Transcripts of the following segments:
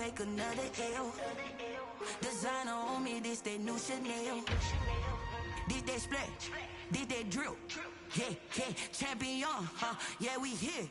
take another L. Designer on me, this that new Chanel. This that splash, this that drill. Yeah, yeah, champion, huh? Yeah, we here.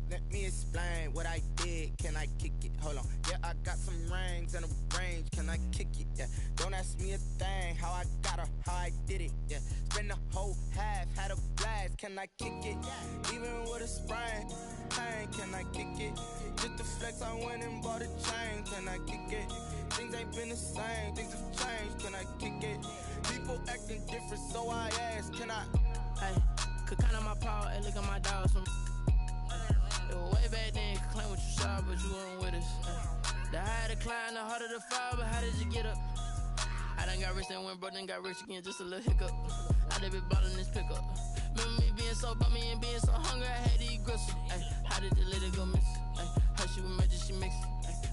Let me explain what I did, can I kick it? Hold on, yeah, I got some rings and a range, can I kick it? Yeah, don't ask me a thing, how I got her, how I did it. Yeah, spend the whole half, had a blast, can I kick it? Even with a sprain, pain, can I kick it? Just to flex, I went and bought a chain, can I kick it? Things ain't been the same, things have changed, can I kick it? People acting different, so I ask, can I? Hey, could count on my power, and look at my dogs from. It was way back then, could claim what you saw, but you weren't with us. The higher the climb, the harder the fall, but how did you get up? I done got rich and went broke, then got rich again, just a little hiccup. I done been ballin' this pickup. Remember me being so bummy and being so hungry, I had to eat gristle. Ay, how did the lady go miss? Ay, her she was magic, she mixed.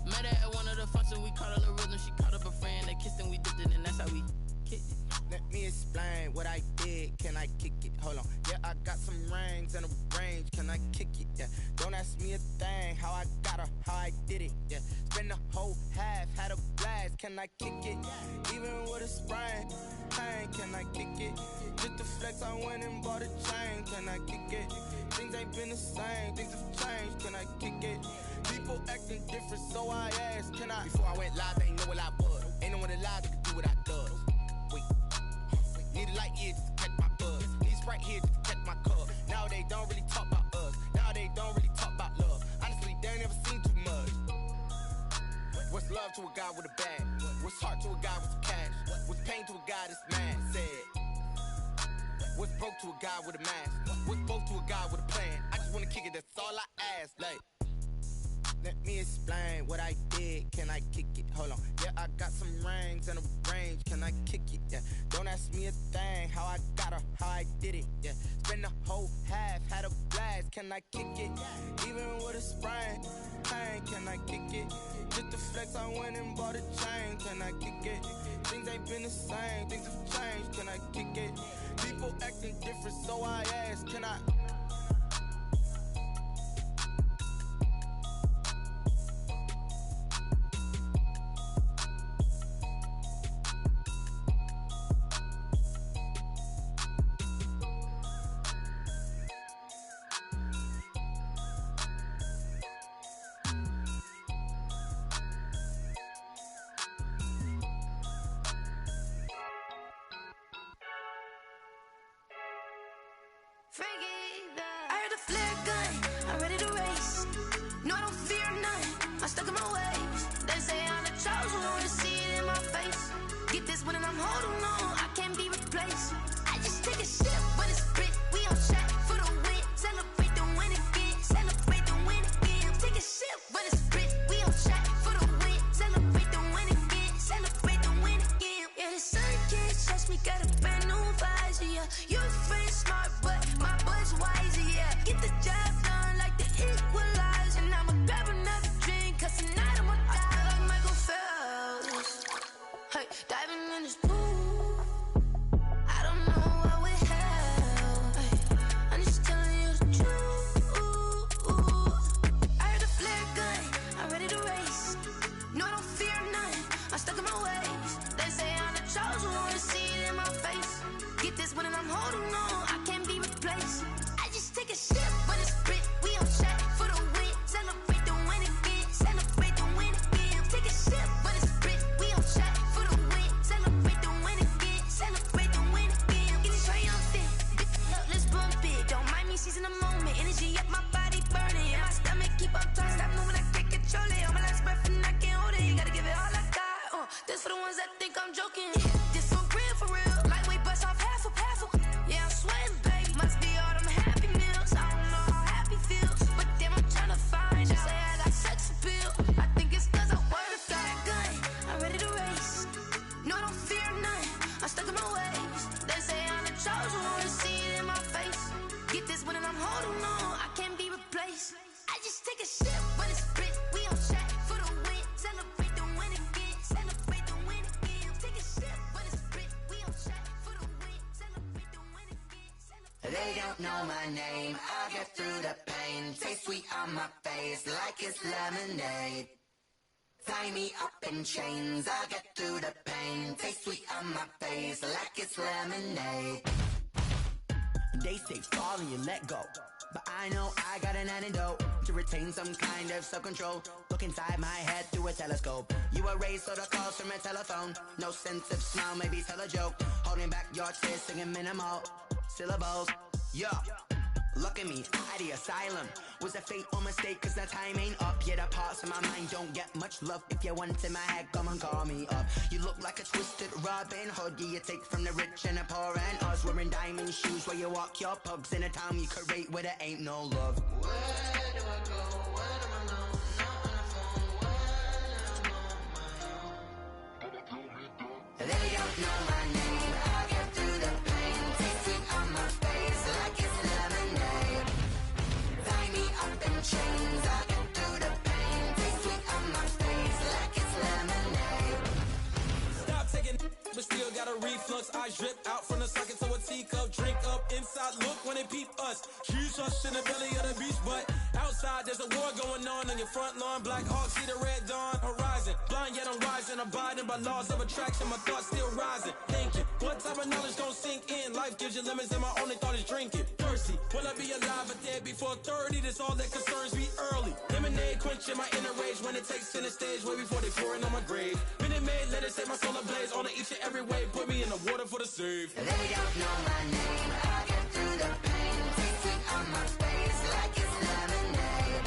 Met her at one of the functions, we caught a little rhythm, she caught up a friend, they kissed and we dipped it, and that's how we kicked it. Let me explain what I did, can I kick it? Hold on, yeah, I got some rings and a range, can I kick it? Yeah, don't ask me a thing, how I got her, how I did it. Yeah, spend the whole half, had a blast, can I kick it? Even with a sprain, pain, can I kick it? Just to flex, I went and bought a chain, can I kick it? Things ain't been the same, things have changed, can I kick it? People acting different, so I asked, can I? Before I went live, they ain't know what I was. Ain't no one alive that could do what I does. Need a light here just to catch my buzz. Need Sprite here just to catch my cup. Now they don't really talk about us. Now they don't really talk about love. Honestly, they ain't never seen too much. What's love to a guy with a bag? What's heart to a guy with some cash? What's pain to a guy that's mad? Said. What's broke to a guy with a mask? What's both to a guy with a plan? I just wanna kick it, that's all I ask. Like, let me explain what I did, can I kick it? Hold on, yeah, I got some rings and a range, can I kick it? Yeah, don't ask me a thing, how I got her, how I did it. Yeah, spend the whole half, had a blast, can I kick it? Even with a sprain, pain, can I kick it? Just to flex, I went and bought a chain, can I kick it? Things ain't been the same, things have changed, can I kick it? People acting different, so I ask, can I? I heard the flare gun, I'm ready to race. No, I don't fear none, I'm stuck in my ways. They say I'm the chosen one, to see it in my face. Get this one and I'm holding on, I can't be replaced. I just take a sip, but it's split, we on track for the win. Celebrate the win again, celebrate the win again. Take a sip, but it's split, we on track for the win. Celebrate the win again, celebrate the win again. Yeah, the sun can't touch me, got a brand new visor, yeah. Your friend smart, but my boy's wiser, yeah. Get the job done like the equalizer. And I'ma grab another drink, cause tonight I'ma die like Michael Phelps. Hey, diving in this pool, I don't know what we have. Hey, I'm just telling you the truth. I heard the flare gun, I'm ready to race. No, I don't fear none, I'm stuck in my ways. They say I'm the chosen one, to see it in my face. Get this one and I'm holding on, I can't be replaced. I just take a sip, but it's split, we on track for the win. Celebrate the win again, celebrate the win again. Take a sip, but it's split, we on track for the win. Celebrate the win again, celebrate the win again. Get this triumphant, look, let's bump it. Don't mind me seizing the moment, energy up my body burning. And my stomach keep up turning, stop moving, I can't control it. On my last breath and I can't hold it, you gotta give it all I got. This for the ones that think I'm joking. This for real, lightweight bust off half a half. Yeah, I'm sweating, baby, must be all them happy meals. I don't know how happy feels, but damn, I'm tryna find out. Say I got sex appeal, I think it's cause I work a gun. I'm ready to race, no, I don't fear none, I'm stuck in my ways. They don't know my name, I'll get through the pain. Taste sweet on my face like it's lemonade. Tie me up in chains, I'll get through the pain. Taste sweet on my face like it's lemonade. They say fall and you let go, but I know I got an antidote to retain some kind of self-control. Look inside my head through a telescope. You erase all the calls from a telephone. No sense of smile, maybe tell a joke. Holding back your tears, singing minimal syllables. Yeah, look at me, at the asylum. Was a fate or mistake, cause the time ain't up. Yet the parts of my mind don't get much love. If you want in my head, come and call me up. You look like a twisted Robin Hood. Yeah, you take from the rich and the poor and us. Wearing diamond shoes where you walk your pugs in a town you create where there ain't no love. Where do I go? Where am I known? Not on the phone. When I'm on my own. They don't know my name. I'll get through the pain. Taste sweet on my face like it's lemonade. Tie me up in chains. I'll get through the pain. Taste sweet on my face like it's lemonade. Stop taking, but still got a reflux. I drip out from the socket to a teacup. Drink up inside, look when they peep us. Choose us in the belly of the beach, but outside there's a war going on your front lawn. Black Hawk, see the red dawn horizon. Blind yet I'm rising, abiding by laws of attraction. My thoughts still rising, thinking what type of knowledge don't sink in. Life gives you limits and my only thought is drinking. Thirsty, will I be alive or dead before 30? That's all that concerns me early. Lemonade quenching my inner rage when it takes center stage way before they pour it on my grave. Minute Maid, let it set my soul ablaze on each and every way. Put me in the water for the save. They don't know my name, I'll get through the pain. Taste sweet on my face like it's lemonade.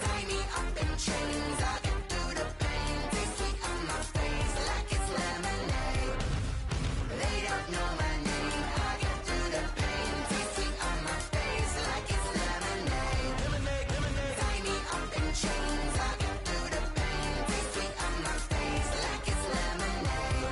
Tie me up in chains, I'll get through the pain. Taste sweet on my face like it's lemonade. They don't know my name, I'll get through the pain. Taste sweet on my face like it's lemonade. Tie me up in chains, I'll get through the pain. Taste sweet on my face like it's lemonade.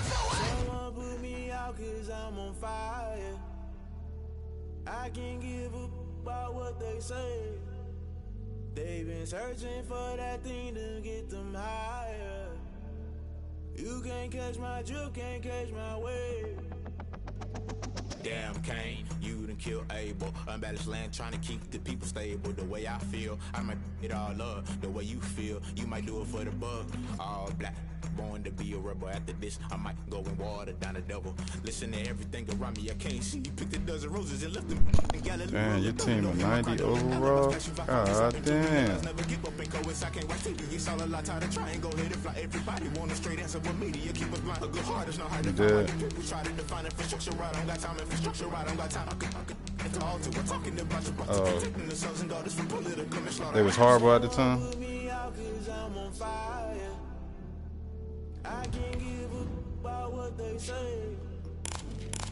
Someone put me out cause I'm on fire. I can't give up about what they say. They've been searching for that thing to get them higher. You can't catch my drift, can't catch my wave. Damn Kane, you done killed Abel. Unbalanced land trying to keep the people stable. The way I feel, I might it all up. The way you feel, you might do it for the buck. All black, born to be a rebel. After this, I might go and water down the devil. Listen to everything around me, I can't see. Picked a dozen roses and left them in Galilee. Damn, your team of 90 overall? God damn. Never give up and go as I can't wait to you. It's all a lot time to try and go ahead and fly. Everybody want a straight answer, but media keep us blind. A good heart is not hard to find. People try to define infrastructure right. I don't got time. Infrastructure right. I don't got time. I could talk to. We're talking about your protecting the sons and daughters from political slaughter. They was horrible at the time. I can't give up about what they say.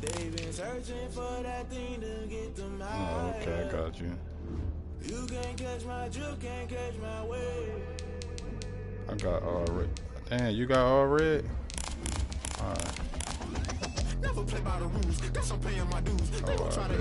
They've been searching for that thing to get them high. Oh, okay, I got you. You can't catch my drift, can't catch my wave. I got all red. Damn, you got all red? Alright. Never play by the rules. Guess I'm paying my dues. They gon' try to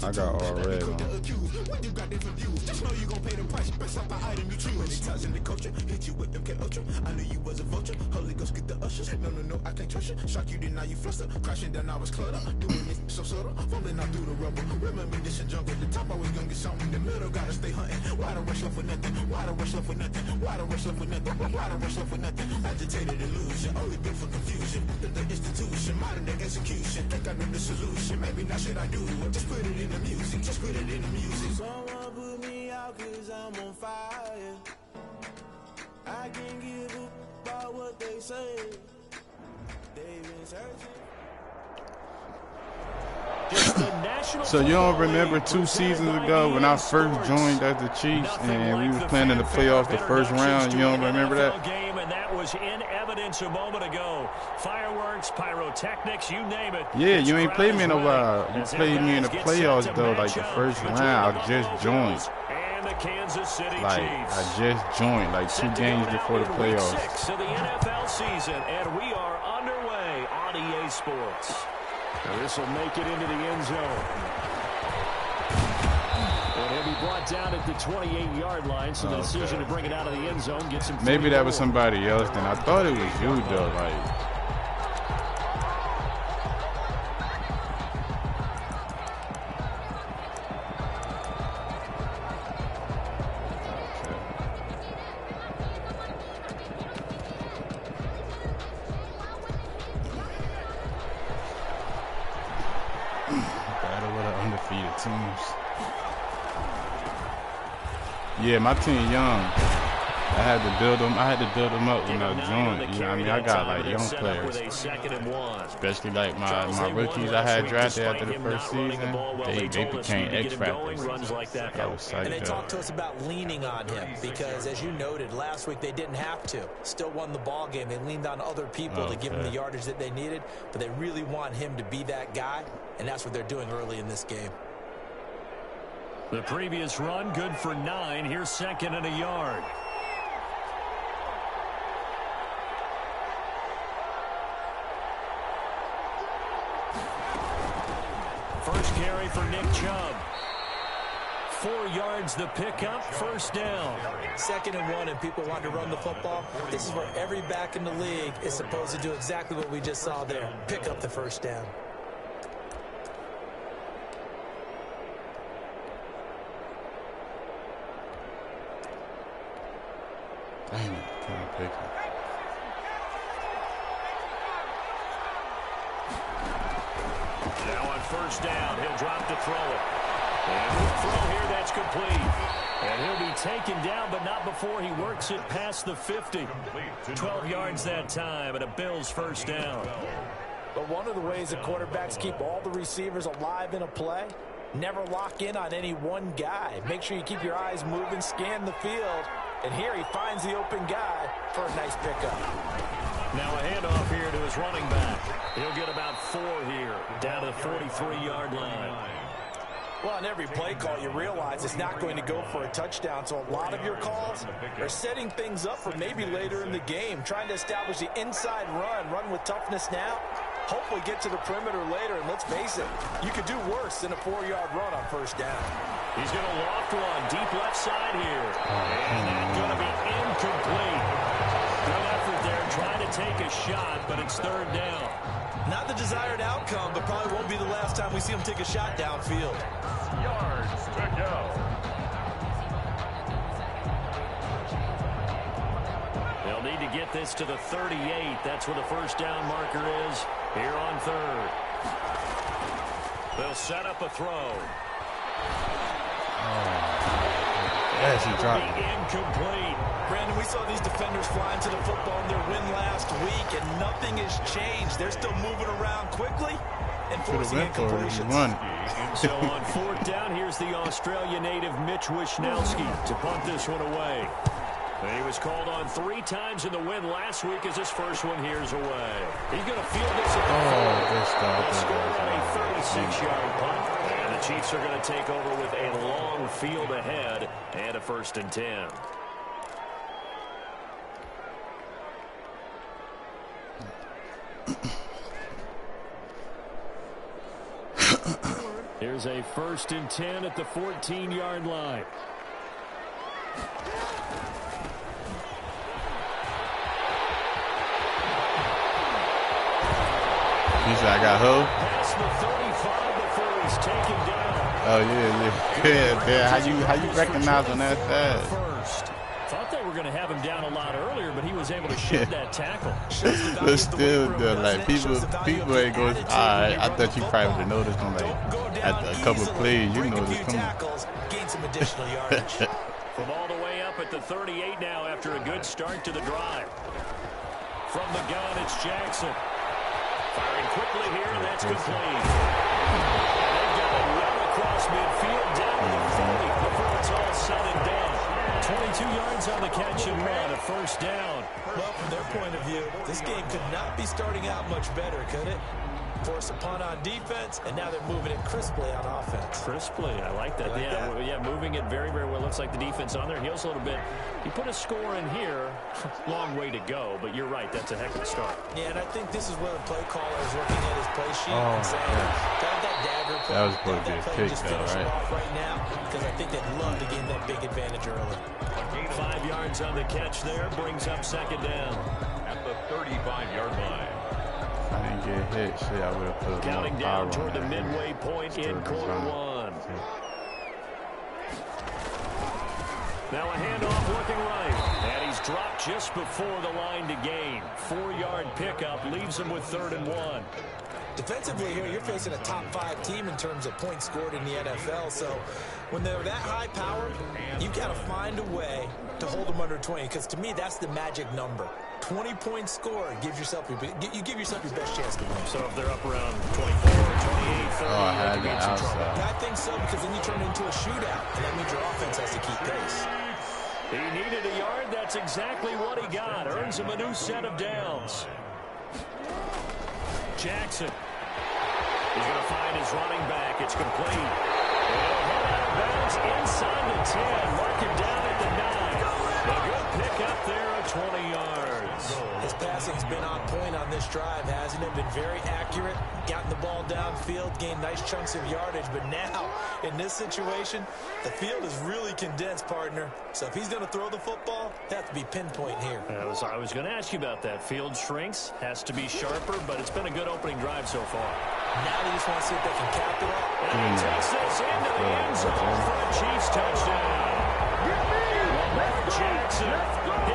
I got all red on. When you got different views, just know you gon' pay the price based off the item you choose. Ties in the culture, hit you with MK Ultra. I knew you was a vulture. Holy Ghost get the ushers. No, I can't trust you. Shock you, then now you fluster. Crashing down, I was cluttered. Doing it so subtle, falling out through the rubble. Remember me, this a jungle. The top always gonna get something. The middle gotta stay hunting. Why the rush left with nothing? Why the rush left with nothing? Why the rush left with nothing? Why the rush left with nothing? Agitated illusion, only built for confusion. The institution, modern day execution. Think I know the solution. Maybe now should I do it? Just put it in the music. Just put it in the music. Someone put me out cause I'm on fire. I can't give up about what they say. They've been searching. So you don't remember 2 seasons ago when I first joined as the Chiefs and we was playing in the playoffs the first round? You don't remember that? Game, and that was in evidence a moment ago. Fireworks, pyrotechnics, you name it. Yeah, you ain't played me in a while. You played me in the playoffs though, like the first round. I just joined. And the Kansas City Like Chiefs. I just joined, like 2 games before the playoffs. 6 of the NFL season, and we are underway on EA Sports. This will make it into the end zone. And he'll be brought down at the 28-yard line, so the decision to bring it out of the end zone gets him. Maybe that was somebody else then. I thought it was you though, like. Teams. Yeah, my team young. I had to build them. I had to build them up when I joined. You know what I mean? I got like young players, especially like my rookies I had drafted after the first season. They became X factors. And they talked to us about leaning on him because, as you noted, last week they didn't have to. Still won the ball game. They leaned on other people to give them the yardage that they needed, but they really want him to be that guy, and that's what they're doing early in this game. The previous run, good for 9. Here's 2nd and a yard. First carry for Nick Chubb. 4 yards the pickup, first down. 2nd and 1, and people want to run the football. This is where every back in the league is supposed to do exactly what we just saw there. Pick up the first down. Dang it, can't pick it. Now on first down, he'll drop to throw it. And with throw here, that's complete. And he'll be taken down, but not before he works it past the 50. 12 yards that time, and a Bills first down. But one of the ways that quarterbacks keep all the receivers alive in a play, never lock in on any one guy. Make sure you keep your eyes moving, scan the field. And here he finds the open guy for a nice pickup. Now a handoff here to his running back. He'll get about 4 here, down to the 43-yard line. Well, on every play call, you realize it's not going to go for a touchdown. So a lot of your calls are setting things up for maybe later in the game, trying to establish the inside run with toughness now. Hopefully get to the perimeter later, and let's face it, you could do worse than a 4-yard run on first down. He's going to loft one deep left side here. And that's going to be incomplete. Good effort there, trying to take a shot, but it's 3rd down. Not the desired outcome, but probably won't be the last time we see him take a shot downfield. Yards to go. They'll need to get this to the 38. That's where the first down marker is here on 3rd. They'll set up a throw. Yes, he dropped it. Incomplete. Brandon, we saw these defenders fly into the football in their win last week, and nothing has changed. They're still moving around quickly and forcing incompletions. So on 4th down, here's the Australia native Mitch Wishnowski to punt this one away. And he was called on 3 times in the win last week as his first one here's away. He's going to field this at the 4. Score on a 36-yard punt. And the Chiefs are going to take over with a long field ahead and a 1st and 10. Here's a 1st and 10 at the 14-yard line. He said, I got who? Past the 35 before he's taken down. Oh, yeah. How you recognize on that side? First. Thought they were going to have him down a lot earlier, but he was able to shed that tackle. But still, though, like, people ain't going, all right, I thought you probably would have noticed him, like, at a couple of plays, you know this coming. Gain some additional yardage. From all the way up at the 38 now after a good start to the drive. From the gun, it's Jackson. Firing quickly here, and that's complete. They've got it well across midfield, down to the 40 before it's all said and done. 22 yards on the catch and run, a first down. Well, from their point of view, this game could not be starting out much better, could it? Force a punt on defense, and now they're moving it crisply on offense. Crisply, I like that. Yeah, moving it very, very well. Looks like the defense on their heels a little bit. You put a score in here, long way to go, but you're right, that's a heck of a start. Yeah, and I think this is where the play caller is looking at his play sheet and saying, got that dagger play. That was supposed to be a play pick, just though, finish right? it off right now, because I think they'd love to gain that big advantage early. 5 yards on the catch there, brings up second down. At the 35-yard line. I didn't get hit. Shit, I would have put Counting more down power toward on the that. midway point in quarter one. Now a handoff looking right. And he's dropped just before the line to gain. 4-yard pickup leaves him with 3rd and 1. Defensively here, you're facing a top-5 team in terms of points scored in the NFL. So when they're that high-powered, you've got to find a way to hold them under 20. Because to me, that's the magic number. 20 points scored gives yourself you give yourself your best chance to win. So if they're up around 24, 28, 30, I had the outside. I think so, because then you turn it into a shootout, and that means your offense has to keep pace. He needed a yard. That's exactly what he got. Earns him a new set of downs. Jackson. He's going to find his running back. It's complete. He'll head out of bounds inside the 10. Mark him down at the 9. A good pick up there at 20 yards. His passing's been on point on this drive, hasn't it? Been very accurate, gotten the ball downfield, gained nice chunks of yardage. But now, in this situation, the field is really condensed, partner. So if he's going to throw the football, it has to be pinpoint here. I was going to ask you about that. Field shrinks, has to be sharper, but it's been a good opening drive so far. Now they just want to see if they can cap it off. And he takes this into the end zone for a Chiefs touchdown. Lamar Jackson,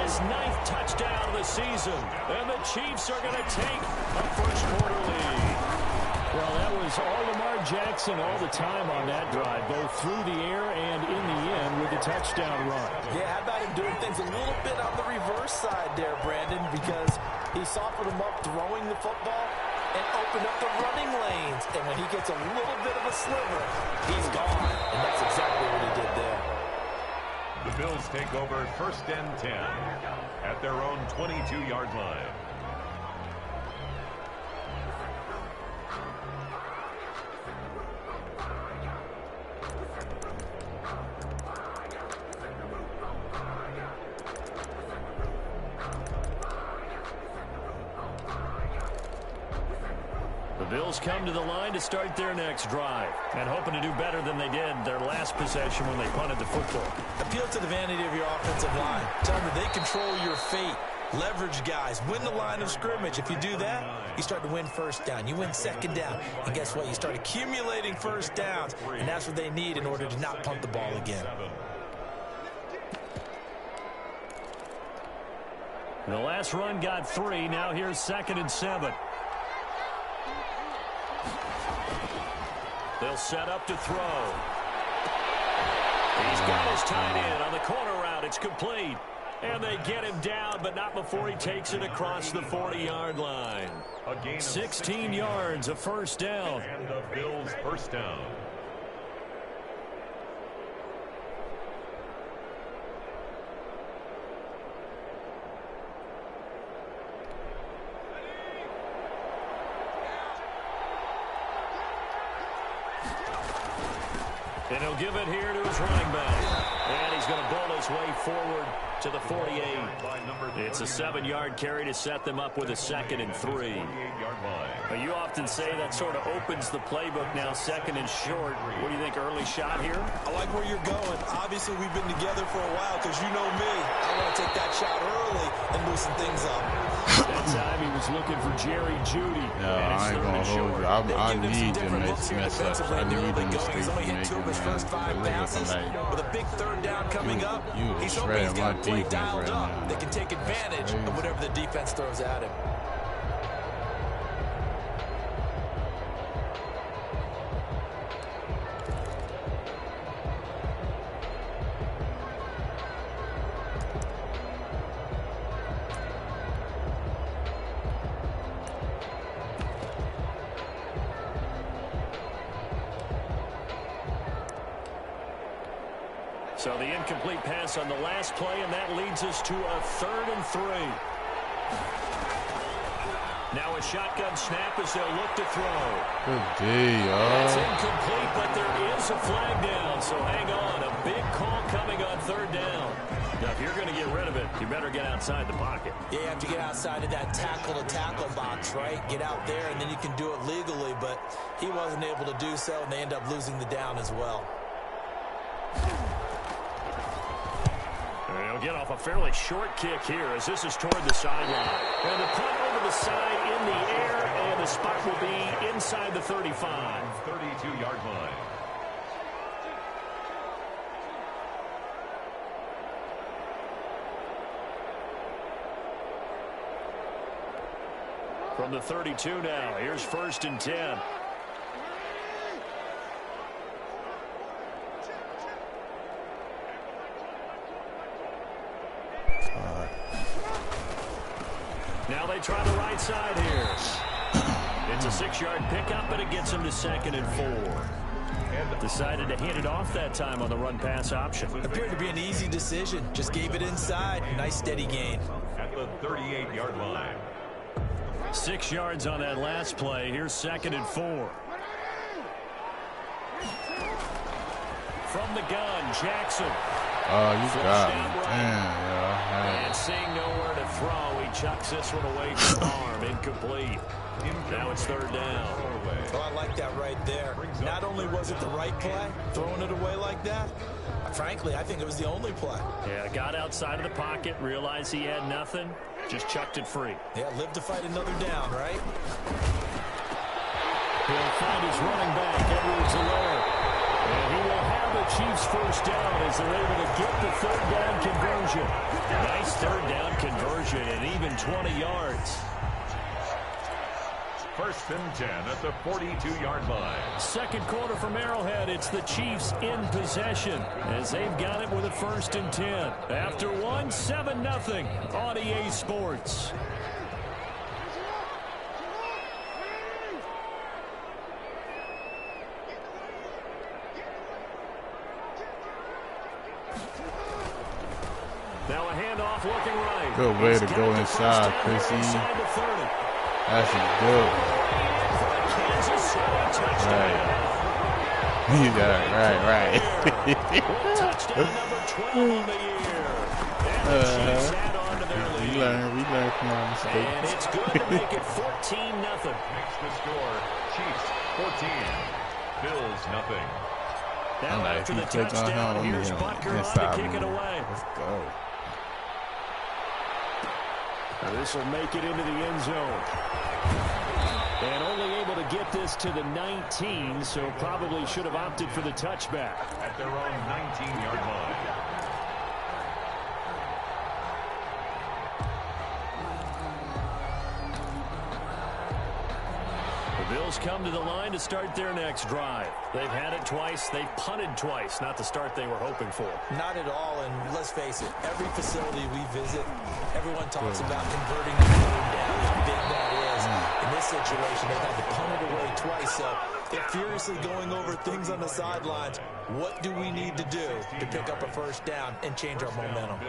his 9th touchdown of the season. And the Chiefs are going to take a first-quarter lead. Well, that was all Lamar Jackson all the time on that drive, both through the air and in the end with the touchdown run. Yeah, how about him doing things a little bit on the reverse side there, Brandon, because he softened him up throwing the football and opened up the running lanes. And when he gets a little bit of a sliver, he's gone. And that's exactly what he did there. The Bills take over 1st and 10 at their own 22-yard line. The Bills come to the line to start their next drive and hoping to do better than they did their last possession when they punted the football. Appeal to the vanity of your offensive line. Tell them they control your fate. Leverage guys. Win the line of scrimmage. If you do that, you start to win first down. You win second down. And guess what? You start accumulating first downs. And that's what they need in order to not punt the ball again. The last run got 3. Now here's 2nd and 7. They'll set up to throw. He's got his tight end on the corner route. It's complete. And they get him down, but not before he takes it across the 40-yard line. 16 yards, a first down. And the Bills' first down. And he'll give it here to his running back. And he's going to bull his way forward to the 48. It's a 7-yard carry to set them up with a 2nd and 3. But you often say that sort of opens the playbook now, 2nd and short. What do you think, early shot here? I like where you're going. Obviously, we've been together for a while because you know me. I want to take that shot early and loosen things up. That time he was looking for Jerry Judy. No, I ain't going to hold you. I need to mess up. I need them to stay from making, man. With a big 3rd down coming up, he's hoping he's got a play dialed up that can take advantage of whatever the defense throws at him. So the incomplete pass on the last play, and that leads us to a 3rd and 3. Now a shotgun snap as they'll look to throw. Good D, That's incomplete, but there is a flag down, so hang on. A big call coming on 3rd down. Now, if you're going to get rid of it, you better get outside the pocket. Yeah, you have to get outside of that tackle-to-tackle box, right? Get out there, and then you can do it legally, but he wasn't able to do so, and they end up losing the down as well. They'll get off a fairly short kick here as this is toward the sideline. And the punt over the side in the air, and the spot will be inside the 35. 32-yard line. From the 32 now, here's 1st and 10. Now they try the right side here. It's a 6-yard pickup, but it gets him to 2nd and 4. Decided to hand it off that time on the run-pass option. Appeared to be an easy decision. Just gave it inside. Nice steady gain. At the 38-yard line. 6 yards on that last play. Here's 2nd and 4. From the gun, Jackson. Oh, you got me. Damn, yo. And seeing nowhere to throw, he chucks this one away from arm. Incomplete. Now it's 3rd down. Oh, I like that right there. Not only was it the right play, throwing it away like that, frankly, I think it was the only play. Yeah, got outside of the pocket, realized he had nothing, just chucked it free. Yeah, live to fight another down, right? He'll find his running back, Edwards-Helaire. And he will have the Chiefs' 1st down as they're able to get the 3rd down conversion. Nice 3rd down conversion and even 20 yards. 1st and 10 at the 42-yard line. 2nd quarter from Arrowhead. It's the Chiefs in possession as they've got it with a 1st and 10. After 7-0 on EA Sports. Now a handoff looking right. Good way to go inside, Chrissy. That's a good. Right. You got it right. Touchdown number 12 on the year. And the Chiefs add on to their lead. We learn from our mistakes. And it's good to make it 14-0. Makes the score. Chiefs 14. Bills nothing. Now after the touchdown, here's Butker on to kick it away. Let's go. This will make it into the end zone. And only able to get this to the 19, so probably should have opted for the touchback. At their own 19-yard line. The Bills come to the line to start their next drive. They've had it twice. They've punted twice. Not the start they were hoping for. Not at all, and let's face it, every facility we visit, everyone talks about converting the third down, how big that is. In this situation, they've had to punt it away twice, so they're furiously going over things on the sidelines. What do we need to do to pick up a 1st down and change our momentum?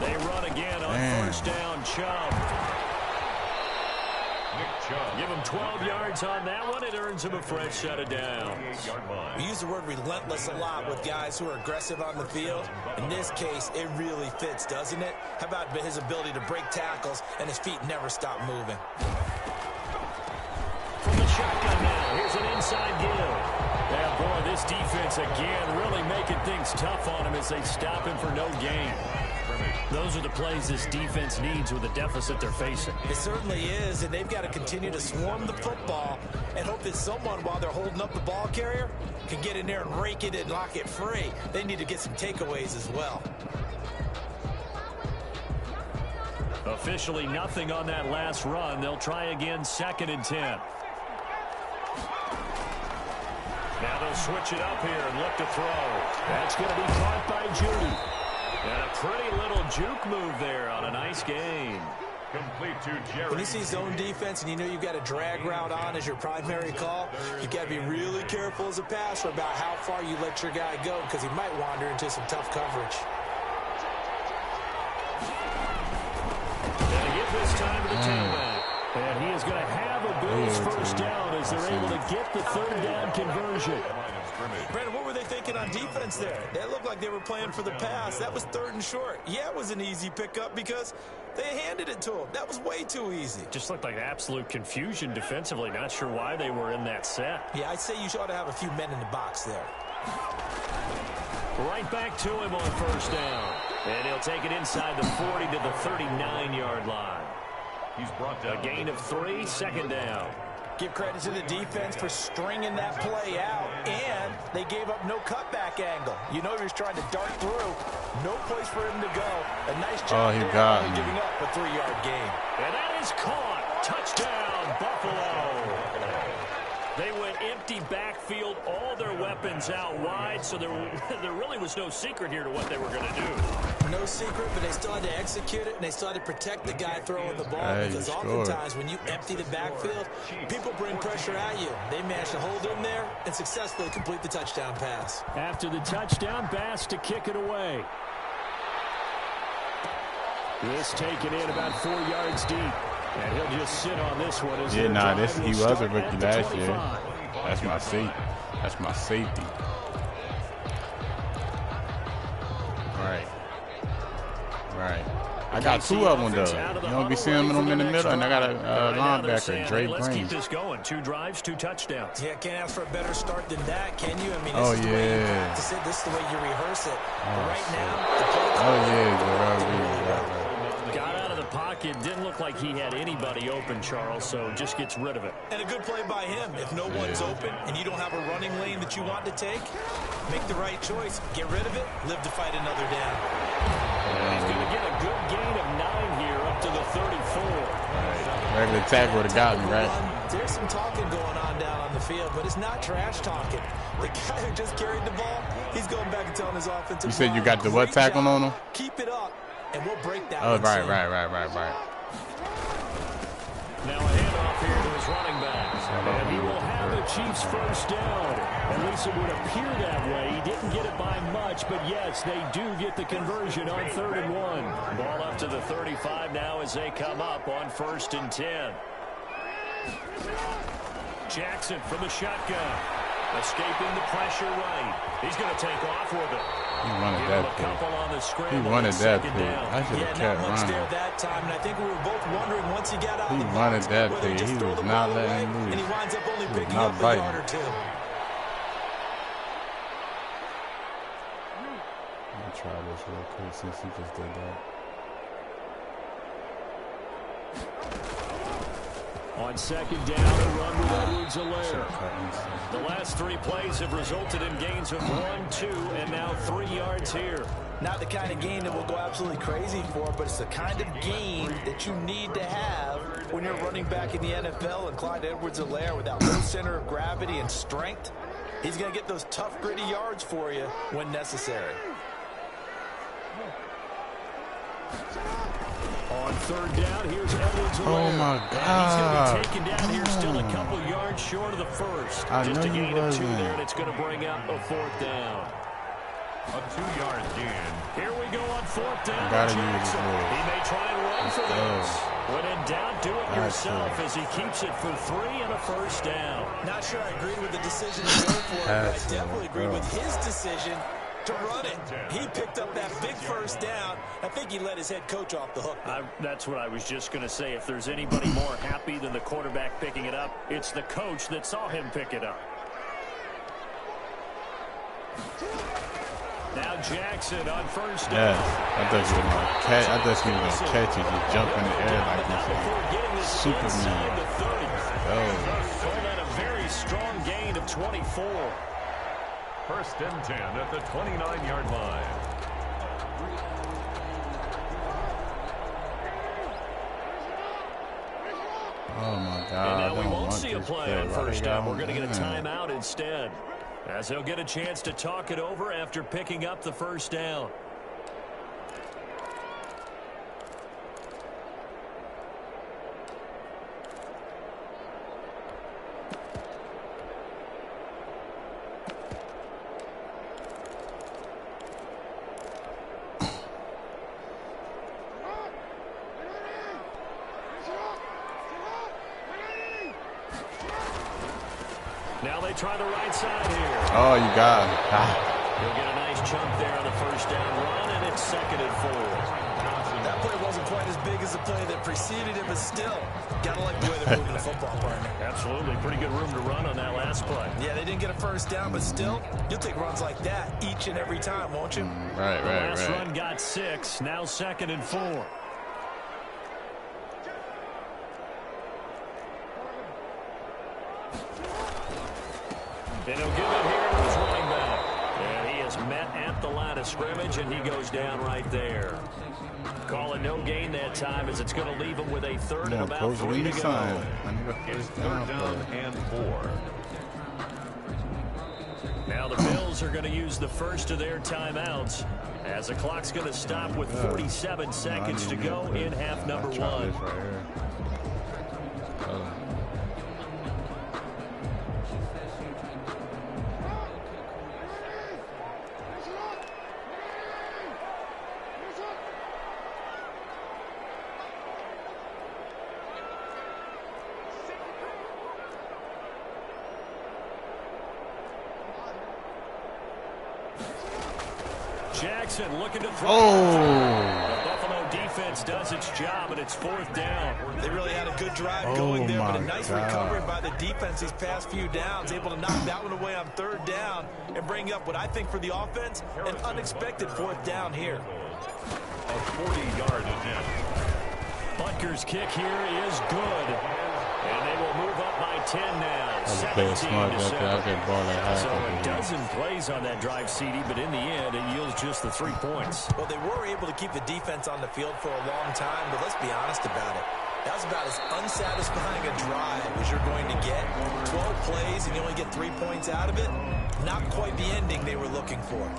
They run again on 1st down, Chubb. Give him 12 yards on that one. It earns him a fresh set of downs. We use the word relentless a lot with guys who are aggressive on the field. In this case, it really fits, doesn't it? How about his ability to break tackles and his feet never stop moving? From the shotgun now, here's an inside give. Yeah, boy, this defense again really making things tough on him as they stop him for no gain. Those are the plays this defense needs with the deficit they're facing. It certainly is, and they've got to continue to swarm the football and hope that someone, while they're holding up the ball carrier, can get in there and rake it and lock it free. They need to get some takeaways as well. Officially nothing on that last run. They'll try again 2nd and 10. Now they'll switch it up here and look to throw. That's going to be caught by Judy. And a pretty little juke move there on a nice gain. Complete to Jerry. When you see zone defense and you know you've got a drag route on as your primary call, you got to be really careful as a passer about how far you let your guy go because he might wander into some tough coverage. And give this time to the tailback. And he is going to have a Bills first down as they're able to get the third down conversion. Brandon, what were they thinking on defense there? They looked like they were playing for the pass. That was 3rd and short. Yeah, it was an easy pickup because they handed it to him. That was way too easy. Just looked like absolute confusion defensively. Not sure why they were in that set. Yeah, I'd say you ought to have a few men in the box there. Right back to him on first down. And he'll take it inside the 40 to the 39-yard line. He's brought down. A gain of 3, second down. Give credit to the defense for stringing that play out, and they gave up no cutback angle. You know he was trying to dart through. No place for him to go. A nice job he got me. giving up a 3-yard gain. And that is caught. Touchdown, Buffalo. They went empty backfield, all their weapons out wide, so there really was no secret here to what they were going to do. No secret, but they still had to execute it, and they still had to protect the guy throwing the ball because oftentimes when you empty the backfield, people bring pressure at you. They managed to hold him there and successfully complete the touchdown pass. After the touchdown, Bass to kick it away. This taken in about 4 yards deep. And he'll just sit on this one. As he was a rookie last year. That's my safety. That's my safety. Right. I got 2 of them though. You don't be seeing them in the middle, and I got a linebacker, Dre Let's keep Green. this going. 2 drives, 2 touchdowns. Yeah, can't ask for a better start than that, can you? I mean, Oh, this is the way you yeah. practice it. This is the way you rehearse it. But right now, Got out of the pocket. Didn't look like he had anybody open, Charles, so just gets rid of it. and a good play by him. If no one's open and you don't have a running lane that you want to take, make the right choice. Get rid of it. Live to fight another down. He's going to get a good gain of 9 here up to the 34. Regular tackle would have got me, right? There's some talking going on down on the field, but it's not trash talking. The guy who just carried the ball, he's going back and telling his offensive You said you line, got the what "Great tackle job. on him? Keep it up, and we'll break that Oh, one right. soon." Now a handoff here to his running back. And he will have the Chiefs first down. At least it would appear that way. He didn't get it by much, but yes, they do get the conversion on 3rd and 1. Ball up to the 35 now as they come up on 1st and 10. Jackson from the shotgun. Escaping the pressure right. He's going to take off with it. He wanted Give him that a couple on the play. He scramble wanted on that second play. down. I should have Not kept much there running. that time, and I think we were both wondering once he got out He of the wanted box, that whether play. just He throw was the not ball letting away, him and he lose. winds up only He was picking not up a biting. yard or 2. Let me try this real quick since he just did that. On second down, a run with Edwards-Helaire. The last 3 plays have resulted in gains of 1, 2, and now 3 yards here. Not the kind of gain that we'll go absolutely crazy for, but it's the kind of gain that you need to have when you're running back in the NFL. And Clyde Edwards-Helaire, with that low center of gravity and strength, he's going to get those tough, gritty yards for you when necessary. On 3rd down, here's Edwards-Helaire. Oh, my And he's God. going to be taken down here, still a couple yards short of the first. I Just know a he gain of 2 wasn't. there, and it's going to bring up a 4th down. A 2-yard gain. Here we go on 4th down. Gotta use Jackson. his legs. He may try and run for this. When in doubt, do it That's yourself it. as he keeps it for 3 and a first down. Not sure I agree with the decision to go for it, but I That's it, definitely agree bro. with his decision to run it. He picked up that big first down. I think he let his head coach off the hook. That's what I was just going to say. If there's anybody more happy than the quarterback picking it up, it's the coach that saw him pick it up. Now Jackson on first down. Yes, I thought he was gonna catch. I thought he was gonna catch it, just jump in the air like this. Superman. Oh, And a very strong gain of 24. 1st and 10 at the 29-yard line. oh my And God! now I we don't won't want see a this play play. on Why first they got down. We're him going to get a running? timeout instead, as he'll get a chance to talk it over after picking up the first down. Now they try the right side here. Oh, you got it. He'll get a nice chunk there on the first down run, and it's 2nd and 4. That play wasn't quite as big as the play that preceded it, but still, gotta like the way they're moving the football, partner. Absolutely. Pretty good room to run on that last play. Yeah, they didn't get a first down, but still, you'll take runs like that each and every time, won't you? Right. Last run got 6. Now 2nd and 4. And he'll give it here to his running back. And he is met at the line of scrimmage, and he goes down right there. Calling no gain that time as it's going to leave him with a 3rd and about 3 to go. It's 3rd down and 4. Now the Bills are going to use the first of their timeouts as the clock's going to stop with 47 seconds to go in half number 1. Jackson looking to throw. The Buffalo defense does its job, and it's 4th down. They really had a good drive going there, but a nice recovery by the defense these past few downs, able to knock that one away on 3rd down and bring up what I think for the offense, an unexpected 4th down here. A 40-yard attempt. Butker's kick here is good, and they will move up by 10 now. 17 to 7. So a dozen plays on that drive, CD, but in the end, it yields just the 3 points. Well, they were able to keep the defense on the field for a long time, but let's be honest about it. That was about as unsatisfying a drive as you're going to get. 12 plays, and you only get 3 points out of it. Not quite the ending they were looking for.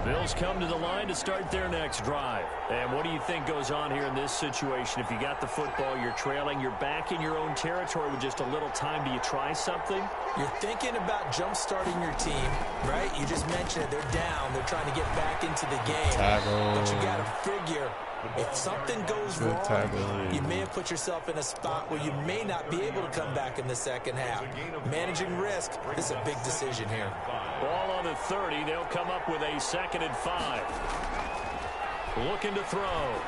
Bills come to the line to start their next drive. And what do you think goes on here in this situation? If you got the football, you're trailing, you're back in your own territory with just a little time. Do you try something? You're thinking about jump-starting your team, right? You just mentioned it. They're down. They're trying to get back into the game. But you got to figure, if something goes wrong, you may have put yourself in a spot where you may not be able to come back in the second half. Managing risk, this is a big decision here. Ball on the 30. They'll come up with a 2nd and 5. Looking to throw.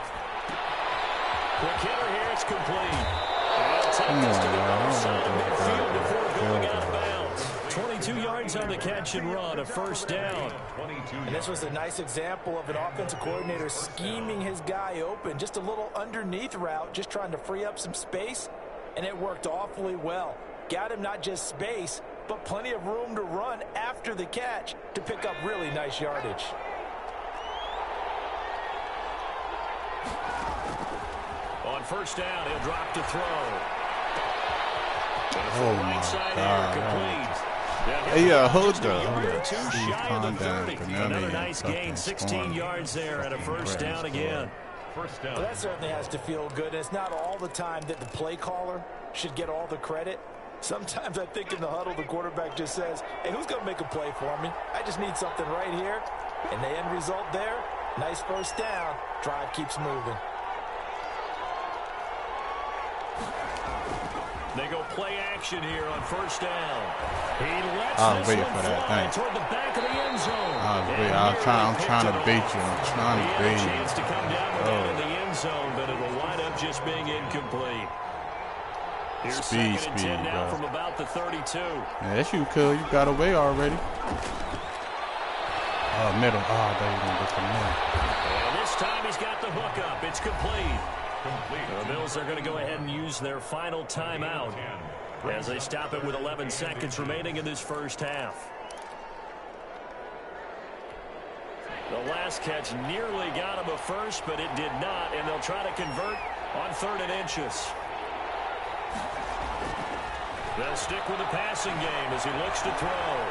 Quick hitter here. It's complete. They'll take this to the other side of midfield before going out of bounds. 22 yards on the catch and run. A 1st down. And this was a nice example of an offensive coordinator scheming his guy open. Just a little underneath route, just trying to free up some space. And it worked awfully well. Got him not just space, but plenty of room to run after the catch to pick up really nice yardage. On 1st down, he'll drop to throw. Oh, my God. Hey, hold up. Calm down. Another nice gain, 16 yards there and a 1st down again. Well, that certainly has to feel good. It's not all the time that the play caller should get all the credit. Sometimes I think in the huddle, the quarterback just says, hey, who's going to make a play for me? I just need something right here. And the end result there, nice 1st down. Drive keeps moving. They go play action here on 1st down. He lets I was this waiting one for that fly thing. toward the back of the end zone. I'm trying to bait you. I'm trying to bait you. He had a chance to come down with that in the end zone, but it will wind up just being incomplete. Here's Speed, 2nd and 10 now bro. from about the 32. Yeah, that's you, cuz. You got away already. Middle. Oh, there you go. Get the middle. And this time he's got the hook up. It's complete. The Bills are going to go ahead and use their final timeout as they stop it with 11 seconds remaining in this 1st half. The last catch nearly got him a first, but it did not, and they'll try to convert on 3rd and inches. They'll stick with the passing game as he looks to throw.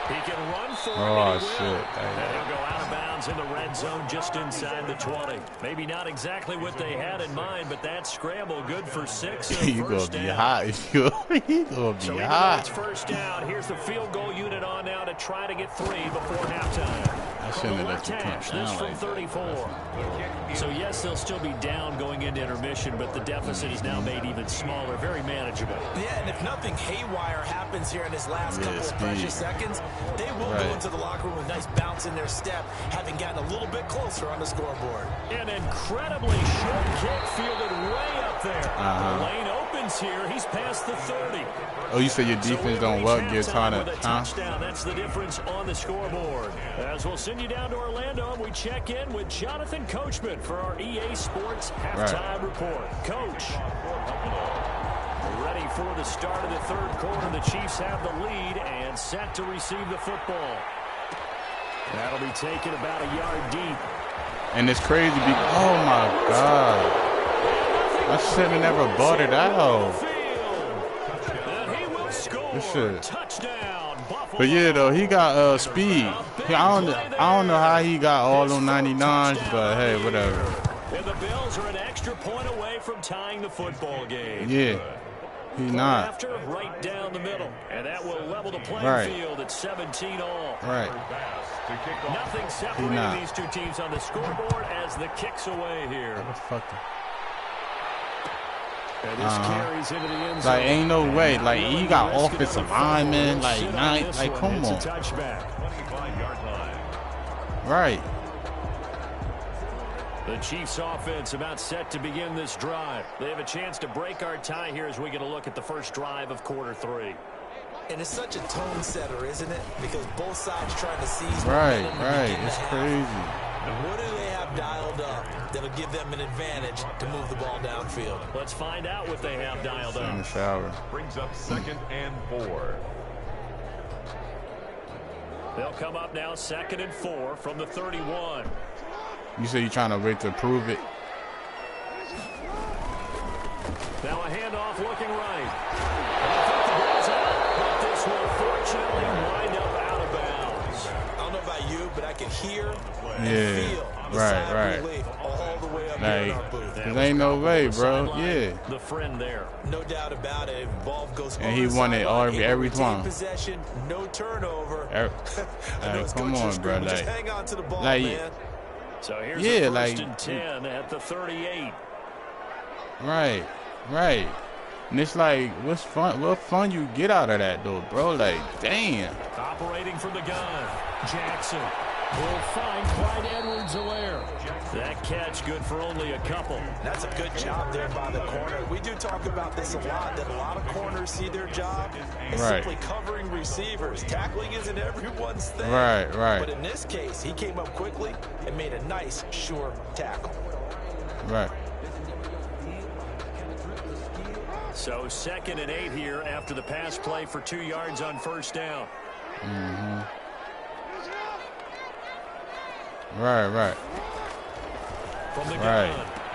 He can run for it, and he will. And he'll go out of bounds in the red zone just inside the 20. Maybe not exactly what they had in mind, but that scramble good for 6 and You first gonna be down. hot. You gonna be So even though hot. it's 1st down, here's the field goal unit on now to try to get 3 before halftime. That shouldn't have let you come This down from like 34. So, yes, they'll still be down going into intermission, but the deficit is now made even smaller, very manageable. Yeah, and if nothing haywire happens here in his last couple of precious seconds, they will go into the locker room with a nice bounce in their step, having gotten a little bit closer on the scoreboard. An incredibly short kick fielded way up there. The lane opens here. He's past the 30. Oh, you said your defense don't work, get trying to, touchdown. That's the difference on the scoreboard. As we'll send you down to Orlando, and we check in with Jonathan Coachman for our EA Sports halftime report. Coach, ready for the start of the third quarter. The Chiefs have the lead and set to receive the football. That'll be taken about a yard deep. And it's crazy because, oh my God, I shouldn't have never bought it out. This shit. But yeah, though, he got speed. I don't know how he got all them 99s, but hey, whatever. And the Bills are an extra point away from tying the football game. Yeah, he's not. After, right down the middle, and that will level the playing field at 17-all. Right. Nothing separating these two teams on the scoreboard as the kick's away here. And this carries into the end zone. Like, ain't no way. Like, he got offensive linemen. Like, come on. Right. The Chiefs offense about set to begin this drive. They have a chance to break our tie here as we get a look at the first drive of quarter 3. And it's such a tone setter, isn't it? Because both sides trying to seize right. It's crazy. What do they have dialed up that'll give them an advantage to move the ball downfield? Let's find out what they have dialed up. In the shower. Brings up 2nd and 4. They'll come up now 2nd and 4 from the 31. You say you're trying to wait to prove it? Now a handoff looking right. And I think the ball's out, but this will fortunately wind up out of bounds. I don't know about you, but I can hear and feel the sigh of relief all the way up here in our booth. There ain't no way, bro. Yeah. The friend there. No doubt about it. If ball goes and he won it every time. Possession, no turnover. Come on, bro. Just hang on to the ball, man. So here's the first and 10 at the 38. Right. And it's like, what fun you get out of that, though, bro? Like, damn. Operating from the gun, Jackson will find Clyde Edwards-Helaire. That catch good for only a couple. That's a good job there by the corner. We do talk about this a lot, that a lot of corners see their job as simply covering receivers. Tackling isn't everyone's thing. Right. But in this case, he came up quickly and made a nice, sure tackle. Right. So 2nd and 8 here after the pass play for 2 yards on first down. Right. From the gun,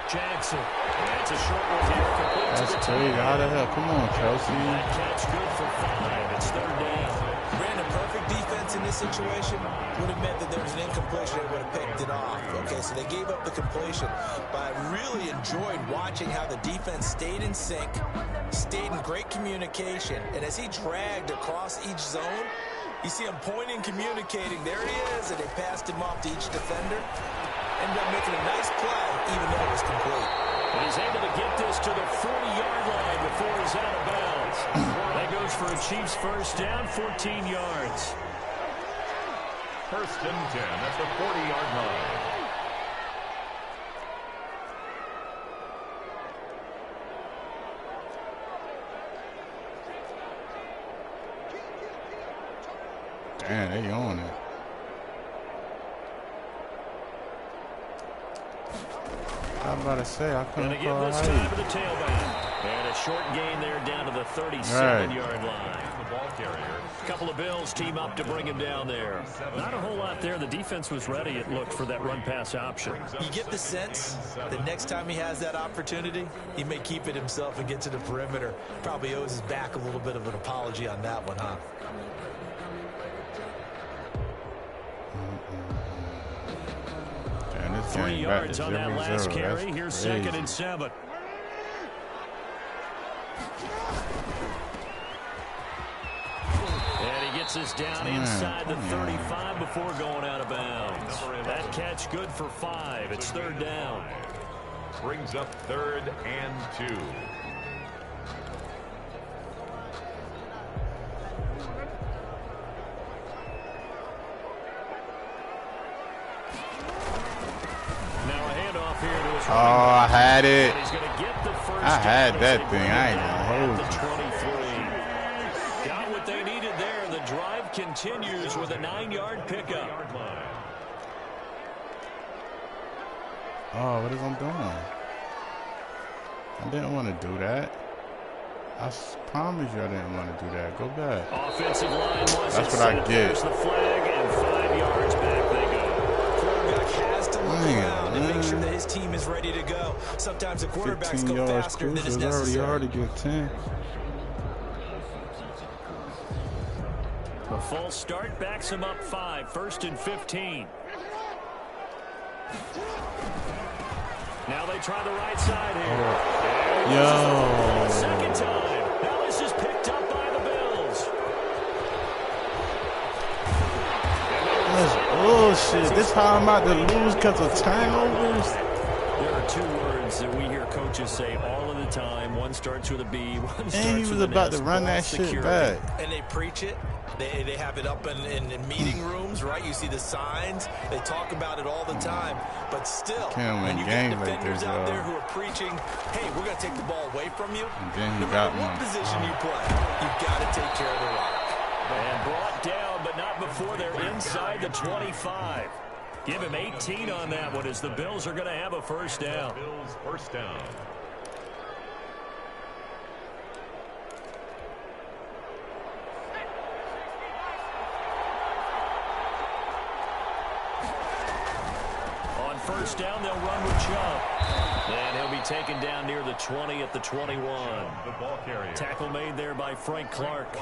Jackson. And it's a short one here. That's crazy. How the hell? Come on, Kelsey. That catch good for 5. It's 3rd down. Brandon, perfect defense in this situation would have meant that there was an incompletion. They would have picked it off. Okay, so they gave up the completion. But I really enjoyed watching how the defense stayed in sync, stayed in great communication, and as he dragged across each zone, you see him pointing, communicating. There he is, and they passed him off to each defender. Ended up making a nice play, even though it was complete. And he's able to get this to the 40-yard line before he's out of bounds. That goes for a Chiefs first down, 14 yards. 1st and 10 at the 40-yard line. Man, they on it. I'm about to say, I couldn't call this time to the tailback. And a short gain there down to the 37-yard line. A couple of Bills team up to bring him down there. Not a whole lot there. The defense was ready, it looked, for that run-pass option. You get the sense that next time he has that opportunity, he may keep it himself and get to the perimeter. Probably owes his back a little bit of an apology on that one, huh? And this 3 yards on that last carry. Here's 2nd and 7. And he gets us down inside the 35 before going out of bounds. catch good for 5. It's 3rd down. Brings up 3rd and 2. Oh, I had it. I had that thing. I ain't gonna hold you. Got what they needed there. The drive continues with a 9-yard pickup. Oh, what is I'm doing? I didn't want to do that. I promise you I didn't want to do that. Go back. Offensive line was That's what I get. There's the flag, and 5 yards back they go. Has to look around and make sure that his team is ready to go. Sometimes the quarterbacks go faster than is necessary. Already get 10. The false start backs him up 5. 1st and 15. Now they try the right side here. Yo. Second time. Now this is picked up by the Bills. That's bullshit. This how I'm about to lose because of turnovers. There are 2 words that we hear coaches say all of the time. One starts with a B, one starts with an S. And he was about to run that shit back. And they preach it. They have it up in meeting rooms, right? You see the signs. They talk about it all the time. But still, when you get defenders out there who are preaching, hey, we're going to take the ball away from you. No matter what position you play, you've got to take care of the rock. And brought down, but not before they're inside the 25. Give him 18 on that one as the Bills are going to have a 1st down. Bills 1st down. On 1st down, they'll run with Chubb. And he'll be taken down near the 20 at the 21. The ball carrier. Tackle made there by Frank Clark.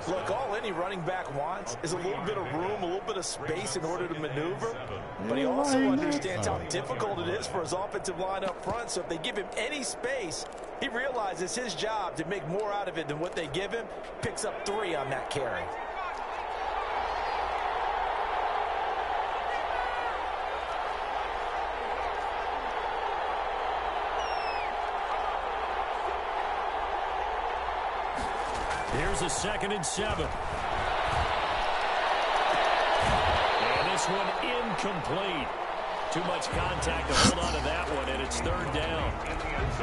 Look, all any running back wants is a little bit of room, a little bit of space in order to maneuver. But he also understands how difficult it is for his offensive line up front. So if they give him any space, he realizes his job to make more out of it than what they give him. Picks up 3 on that carry. Here's a 2nd and 7. And this one incomplete. Too much contact to hold on to that one, and it's 3rd down.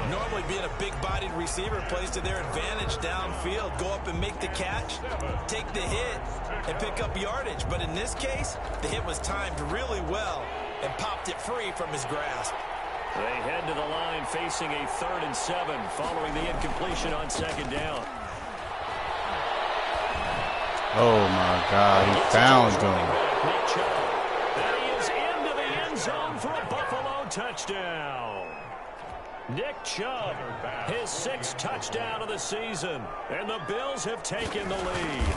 Normally being a big-bodied receiver plays to their advantage downfield. Go up and make the catch, take the hit, and pick up yardage. But in this case, the hit was timed really well and popped it free from his grasp. They head to the line facing a 3rd and 7 following the incompletion on 2nd down. Oh, my God. He found him. Nick Chubb. And he is into the end zone for a Buffalo touchdown. Nick Chubb, his 6th touchdown of the season. And the Bills have taken the lead.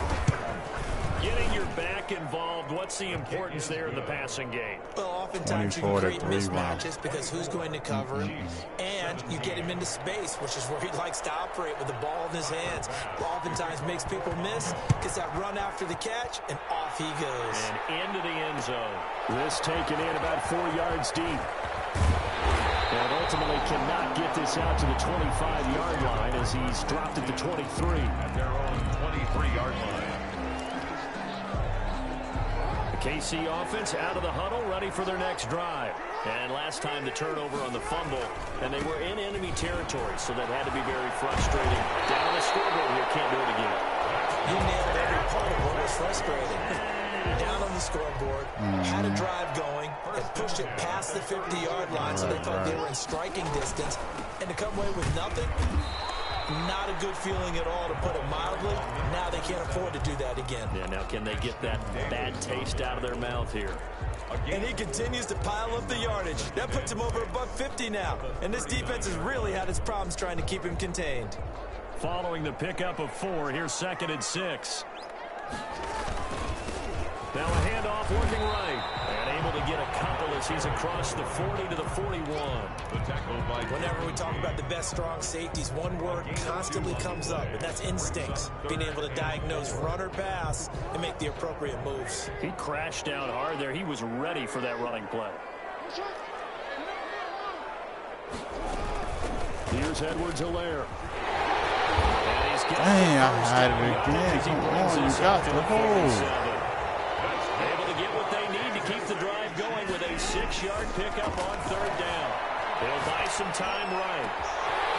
Getting your back involved, what's the importance there in the passing game? Well, oftentimes you can create mismatches because who's going to cover him, and you get him into space, which is where he likes to operate with the ball in his hands. Oftentimes makes people miss, gets that run after the catch, and off he goes. And into the end zone. This taken in about 4 yards deep. And ultimately cannot get this out to the 25-yard line as he's dropped at the 23. At their own 23-yard line. KC offense out of the huddle, ready for their next drive. And last time the turnover on the fumble, and they were in enemy territory, so that had to be very frustrating. Down on the scoreboard here, can't do it again. You nailed every part of what was frustrating. Down on the scoreboard, had a drive going, and pushed it past the 50-yard line, so they thought they were in striking distance. And to come away with nothing, not a good feeling at all, to put it mildly. Now they can't afford to do that again. Yeah, now can they get that bad taste out of their mouth here? And he continues to pile up the yardage. That puts him over above 50 now. And this defense has really had its problems trying to keep him contained. Following the pickup of 4, here's 2nd and 6. Now a handoff working right. And able to get a couple of yards. He's across the 40 to the 41. Whenever we talk about the best strong safeties, one word constantly comes up, and that's instincts. Being able to diagnose run or pass and make the appropriate moves. He crashed down hard there. He was ready for that running play. Here's Edwards-Helaire. Dang, I had it again. Come on, you got the hold. Able to get what they need to keep the drive going with a 6-yard pickup on 3rd down. They'll buy some time right.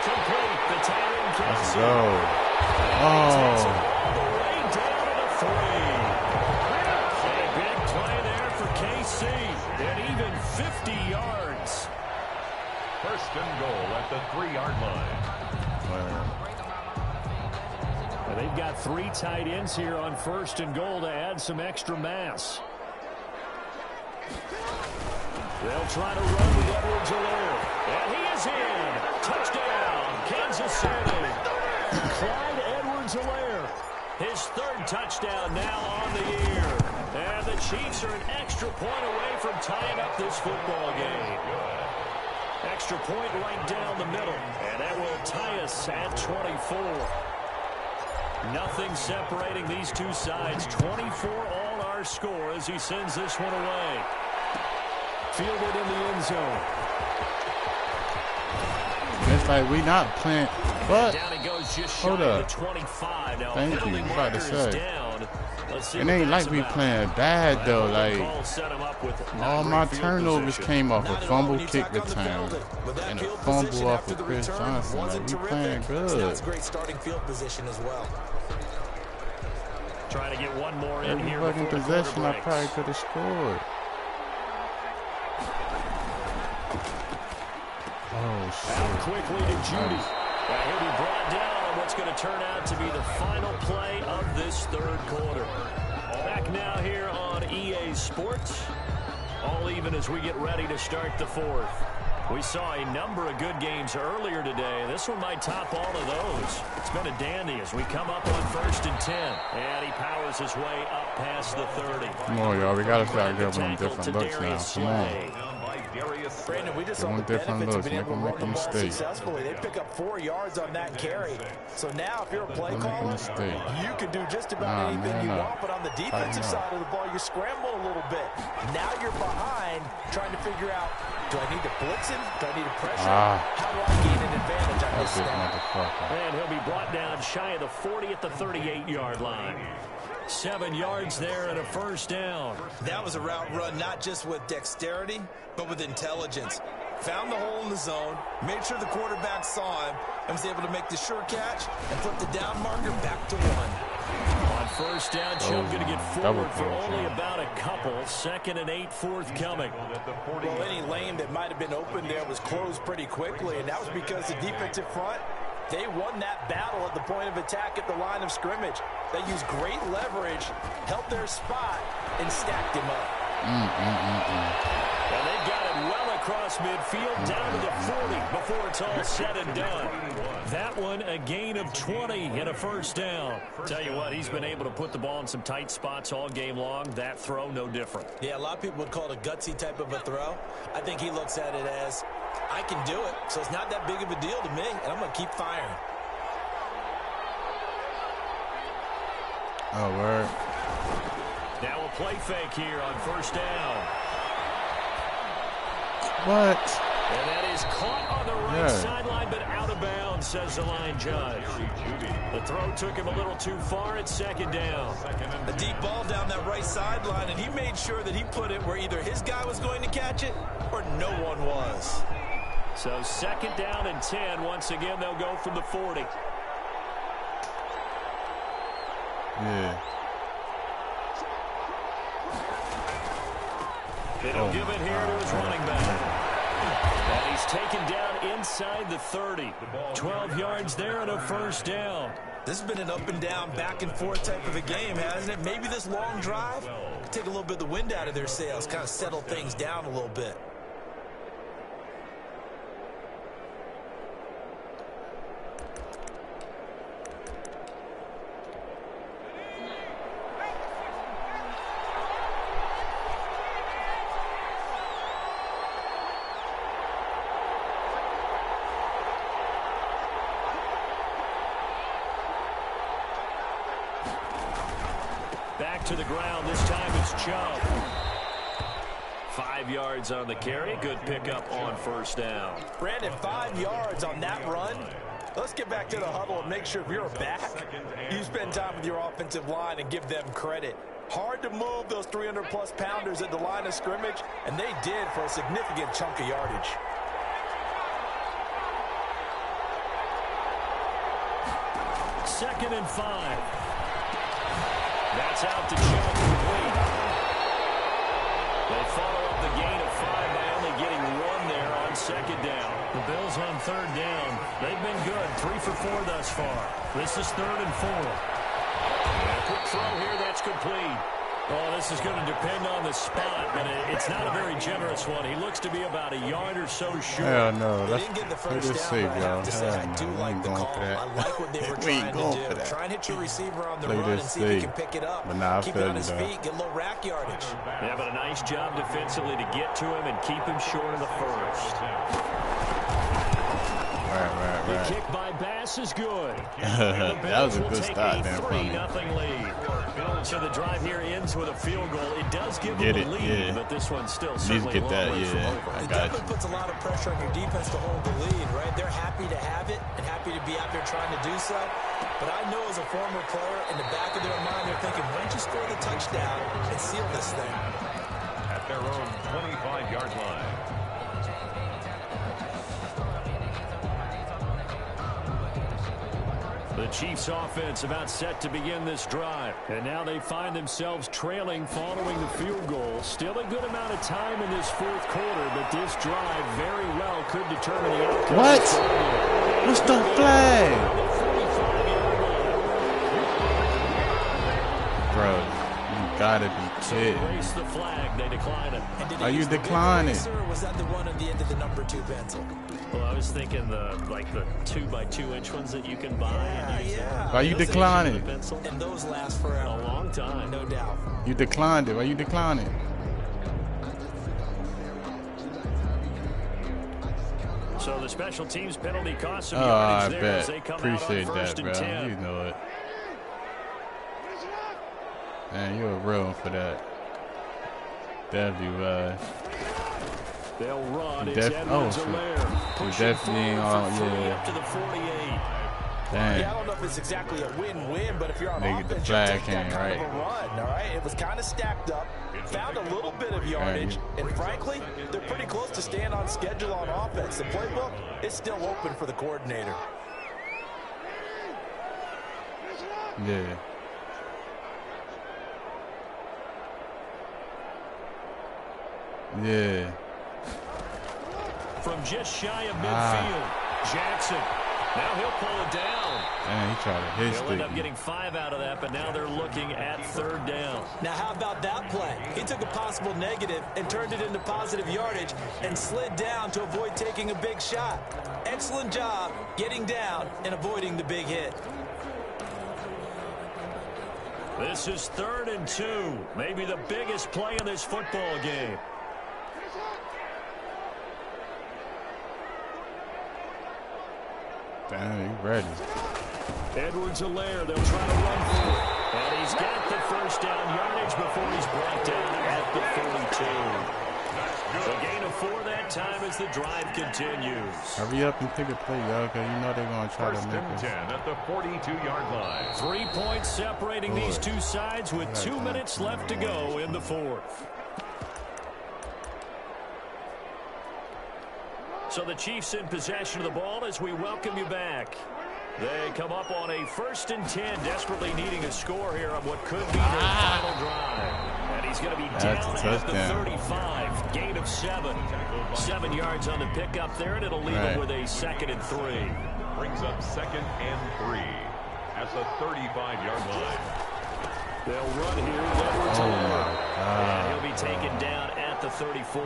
Complete the tight end catch. Let's go. Way down to the 3. A big play there for KC. And even 50 yards. 1st and goal at the 3-yard line. They've got 3 tight ends here on 1st and goal to add some extra mass. They'll try to run with Edwards-Helaire. And he is in. Touchdown, Kansas City. Clyde Edwards-Helaire. His 3rd touchdown now on the year. And the Chiefs are an extra point away from tying up this football game. Extra point right down the middle. And that will tie us at 24. Nothing separating these two sides. 24 all our score as he sends this one away. Fielded in the end zone. It's like we not playing. But down he goes just hold up. 25. Now, thank you. I'm about to say. It ain't like we about. playing bad though. Like all my turnovers came off a fumble kick return and a fumble off of Chris Johnson. Like we playing good. That's great starting field position as well. Trying to get one more in here. Every fucking possession, I probably could have scored. Oh shit! Out quickly to Judy. He'll be brought down on what's going to turn out to be the final play of this 3rd quarter. Back now here on EA Sports. All even as we get ready to start the 4th. We saw a number of good games earlier today. This one might top all of those. It's been a dandy as we come up on 1st and 10. And he powers his way up past the 30. Come on, y'all. We got to start giving them different looks now. Come on. Brandon, we just saw the different benefits of looks. being able to run the ball Mistake. successfully. They pick up 4 yards on that carry. So now if you're a play caller, you can do just about anything you want. But on the defensive side of the ball, you scramble a little bit. Now you're behind trying to figure out, do I need to blitz him? Do I need to pressure him? How do I gain an advantage on this snap? And he'll be brought down shy of the 40 at the 38-yard line. 7 yards there and a 1st down. That was a route run not just with dexterity, but with intelligence. Found the hole in the zone, made sure the quarterback saw him, and was able to make the sure catch and flip the down marker back to 1. On 1st down, Chubb going to get forward for only about a couple. 2nd and 8 forthcoming. Well, any lane that might have been open there was closed pretty quickly, and that was because the defensive front, they won that battle at the point of attack at the line of scrimmage. They used great leverage, held their spot, and stacked him up. And they've got it well across midfield, down to the 40 before it's all said and done. That one, a gain of 20 and a 1st down. Tell you what, he's been able to put the ball in some tight spots all game long. That throw, no different. Yeah, a lot of people would call it a gutsy type of a throw. I think he looks at it as, I can do it, so it's not that big of a deal to me, and I'm going to keep firing. Oh, word. Now a play fake here on 1st down. What? And that is caught on the right sideline, but out of bounds, says the line judge. The throw took him a little too far at 2nd down. A deep ball down that right sideline, and he made sure that he put it where either his guy was going to catch it or no one was. So 2nd down and 10. Once again, they'll go from the 40. Yeah. They'll give it here to his running back. And he's taken down inside the 30. 12 yards there and a 1st down. This has been an up and down, back and forth type of a game, hasn't it? Maybe this long drive could take a little bit of the wind out of their sails, kind of settle things down a little bit. to the ground. This time it's Chubb. 5 yards on the carry. Good pickup on first down. Brandon, 5 yards on that run. Let's get back to the huddle and make sure if you're back, you spend time with your offensive line and give them credit. Hard to move those 300-plus pounders at the line of scrimmage, and they did for a significant chunk of yardage. Second and 5. That's out to Chubb, complete. They follow up the gain of 5 by only getting 1 there on second down. The Bills on third down. They've been good, 3 for 4 thus far. This is 3rd and 4. And a quick throw here, that's complete. Oh, this is going to depend on the spot, but it's not a very generous one. He looks to be about a yard or so short. Hell no, They didn't get the first down, but I have to say, I do like the call. I like what they were trying to do. Try and hit your receiver on the run and see if he can pick it up. Keep it on his feet, get a little rack yardage. Yeah, but a nice job defensively to get to him and keep him short of the first. Right. The kick by Bass is good. That was a good start there for me. 3-0 lead. So the drive here ends with a field goal. It does give them a lead, but this one's still certainly a long way from over. It definitely puts a lot of pressure on your defense to hold the lead, right? They're happy to have it and happy to be out there trying to do so. But I know as a former player, in the back of their mind, they're thinking, why don't you score the touchdown and seal this thing? At their own 25-yard line. The Chiefs offense about set to begin this drive. And now they find themselves trailing following the field goal. Still a good amount of time in this fourth quarter, but this drive very well could determine the outcome. What? What's the flag? Bro, you gotta be kidding. Raise the flag, they decline it. Are you declining? Or was that the one at the end of the number 2 pencil? Well, I was thinking the 2x2-inch ones that you can buy. Yeah. Why you declining? And those last for a long time. No doubt. You declined it. Why you declining? So the special teams penalty cost some I yardage there bet. as they come Appreciate out on that, first bro. and 10. You know it. Man, you're a real one for that. Definitely, They'll run. It's Edwards-Helaire. He definitely ain't all, up to the 48. Dang. Yeah, I don't know if it's exactly a win-win, but if you're on offense, the you flag take that kind right. of a run, all right? It was kind of stacked up, found a little bit of yardage, and frankly, they're pretty close to staying on schedule on offense. The playbook is still open for the coordinator. Yeah. Yeah. From just shy of midfield, Jackson. Now he'll pull it down. Man, he tried to hit He'll end up getting 5 out of that, but now they're looking at third down. Now, how about that play? He took a possible negative and turned it into positive yardage and slid down to avoid taking a big shot. Excellent job getting down and avoiding the big hit. This is 3rd and 2. Maybe the biggest play in this football game. Damn, you ready. Edwards-Helaire, they'll try to run for it. And he's got the first down yardage before he's brought down at the 42. A gain of 4 that time as the drive continues. Hurry up and pick a play, y'all, because you know they're going to try to make us. 10 at the 42-yard line. 3 points separating these two sides with 2 minutes left to go in the fourth. So the Chiefs in possession of the ball as we welcome you back. They come up on a 1st and 10, desperately needing a score here on what could be their final drive. And he's going to be down at the 35. Gain of 7. 7 yards on the pickup there, and it'll leave him with a 2nd and 3. Brings up 2nd and 3 at the 35-yard line. They'll run here. And he'll be taken down at the 34.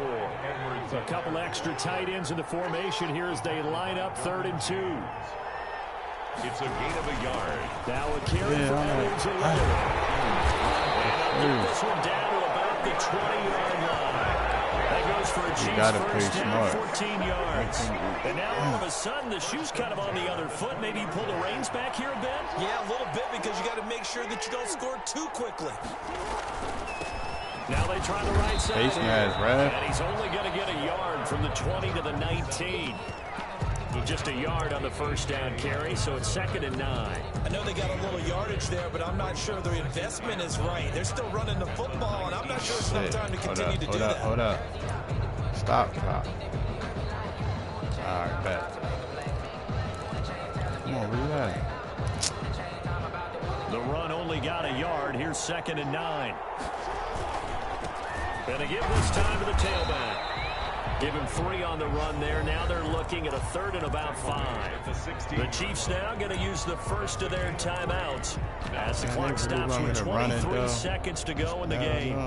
A couple extra tight ends in the formation here as they line up 3rd and 2. It's a gain of a yard. Now a carry for Edwards-Helaire. And this one down to about the 20-yard line. That goes for a Chiefs first down, 14 yards. And now all of a sudden, the shoe's kind of on the other foot. Maybe you pull the reins back here a bit? Yeah, a little bit, because you got to make sure that you don't score too quickly. Now they try the right side. Face mask, right? And he's only going to get a yard from the 20 to the 19. Just a yard on the first down carry, so it's 2nd and 9. I know they got a little yardage there, but I'm not sure their investment is right. They're still running the football, and I'm not sure it's enough time to continue to do that. Hold up. Stop. All right, bet. Come on, where you at? The run only got a yard. Here's 2nd and 9. And they give this time to the tailback. Give him 3 on the run there. Now they're looking at a 3rd and about 5. The Chiefs now going to use the first of their timeouts as the clock stops with 23 seconds to go in the game.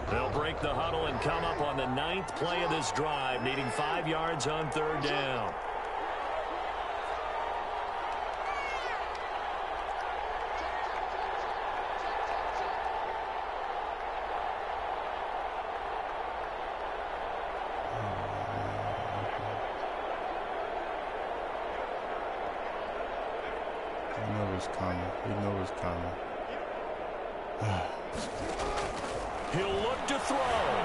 They'll break the huddle and come up on the 9th play of this drive, needing 5 yards on 3rd down. He knows it's coming. He'll look to throw.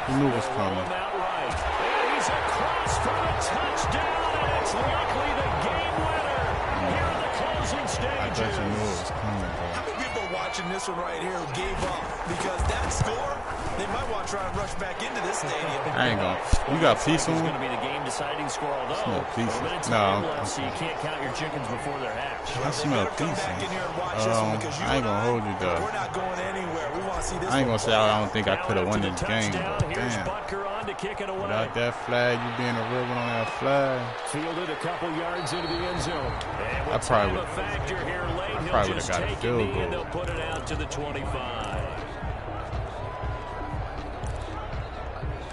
He knew it was coming. Right. And he's across for the touchdown, and it's likely the game winner here in the closing stages. I thought you knew it was coming, bro. How many people watching this one right here who gave up? Because that score, they might want to try and rush back into this stadium. I ain't gonna. You got peace on? It's going to be the game-deciding score, although no peace. No. Left, so you can't count your chickens before they're hatched. I smell peace. I ain't gonna hold you though. We're not going anywhere. We want to see this. I ain't gonna say I don't think I could have won this game, but Here's damn. Butker on to kick it away. Without that flag, you being a real one on that flag. Fielded a couple yards into the end zone. I probably would have got a field goal. And they'll put it out to the 25.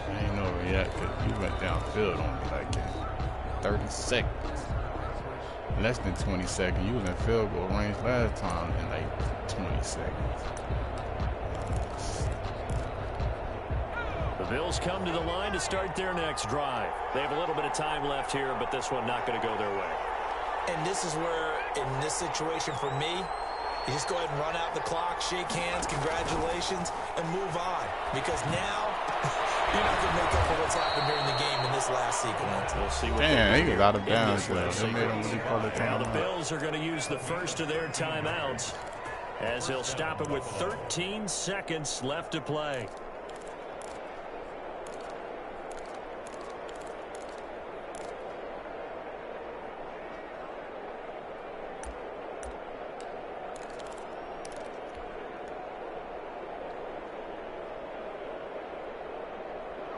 I ain't over yet because you went downfield on me like in 30 seconds. Less than 20 seconds. You was in field goal range last time in like 20 seconds. The Bills come to the line to start their next drive. They have a little bit of time left here, but this one not going to go their way. And this is where, in this situation for me, you just go ahead and run out the clock, shake hands, congratulations, and move on. Because now, you're not going to make up for what's happened during the game in this last sequence. We'll see what damn, he was out of bounds. They made him really call the now timeout. the Bills are going to use the first of their timeouts as they'll stop it with 13 seconds left to play.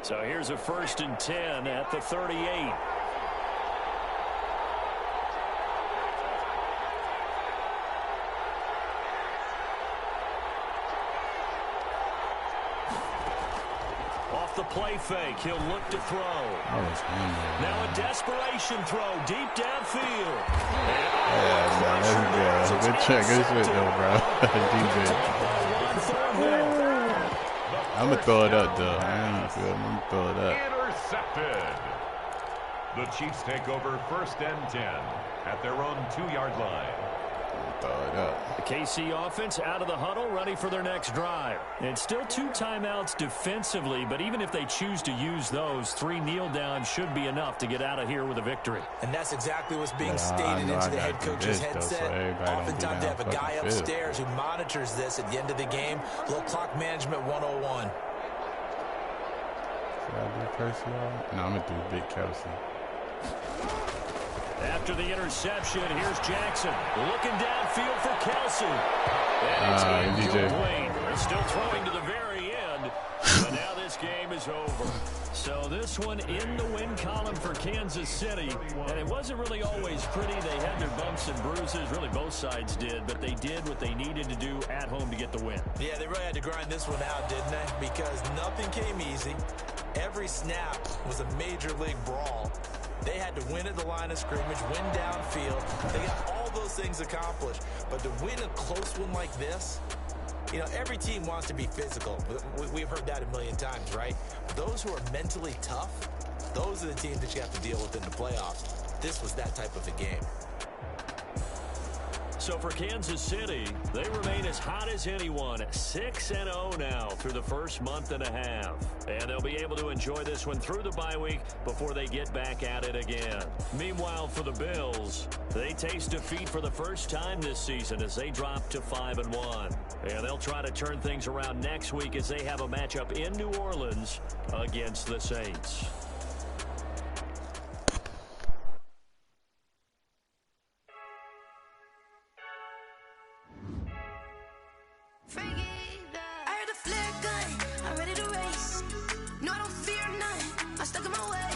So here's a 1st and 10 at the 38. Off the play fake, he'll look to throw. Now a desperation throw deep downfield. Yeah, man, that's good. Good check. Good shit, though, bro. I'm going to throw it up, though. I ain't feel it. I'm going to throw it up. Intercepted. The Chiefs take over 1st and 10 at their own 2-yard line. Throw it up. The KC offense out of the huddle, ready for their next drive. And still 2 timeouts defensively, but even if they choose to use those, 3 kneel downs should be enough to get out of here with a victory. And that's exactly what's being stated into the head coach's headset. Oftentimes they have a guy upstairs who monitors this at the end of the game. A little clock management 101. Should I do Kelsey? No, I'm going to do Big Kelsey. After the interception, here's Jackson looking downfield for Kelsey. And it's incomplete. They're still throwing to the very end, but now this game is over. So this one in the win column for Kansas City, and it wasn't really always pretty. They had their bumps and bruises, really both sides did, but they did what they needed to do at home to get the win. Yeah, they really had to grind this one out, didn't they? Because nothing came easy. Every snap was a major league brawl. They had to win at the line of scrimmage, win downfield. They got all those things accomplished. But to win a close one like this, You know, every team wants to be physical. We've heard that a million times, right? But those who are mentally tough, those are the teams that you have to deal with in the playoffs. This was that type of a game. So for Kansas City, they remain as hot as anyone, 6-0 now through the first month and a half. And they'll be able to enjoy this one through the bye week before they get back at it again. Meanwhile, for the Bills, they taste defeat for the first time this season as they drop to 5-1. And they'll try to turn things around next week as they have a matchup in New Orleans against the Saints. I heard the flare gun, I'm ready to race. No, I don't fear none, I'm stuck in my way.